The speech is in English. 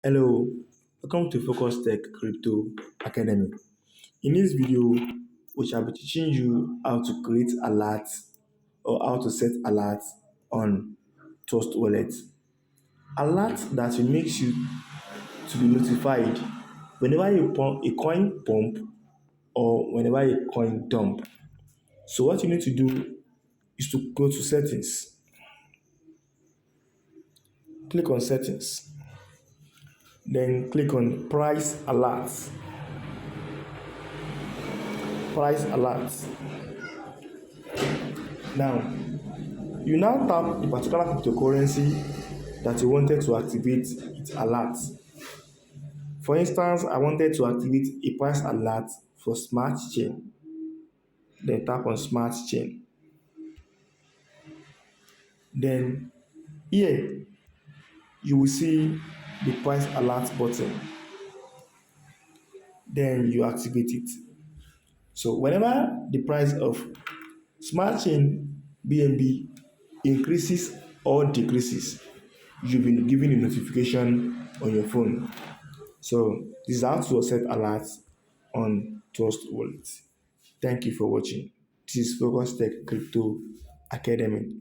Hello, welcome to FocusTech Crypto Academy. In this video, we shall be teaching you how to create alerts or how to set alerts on Trust Wallet. Alert that will make you to be notified whenever a coin pump or whenever a coin dump. So what you need to do is to go to settings, click on settings, then click on price alerts. Price alerts. Now, you now tap the particular cryptocurrency that you wanted to activate its alert. For instance, I wanted to activate a price alert for Smart Chain. Then tap on Smart Chain. Then here you will see the price alert button. Then you activate it. So whenever the price of Smart Chain BNB increases or decreases, you'll be given a notification on your phone. So this is how to set alerts on Trust Wallet. Thank you for watching. This is FocusTech Crypto Academy.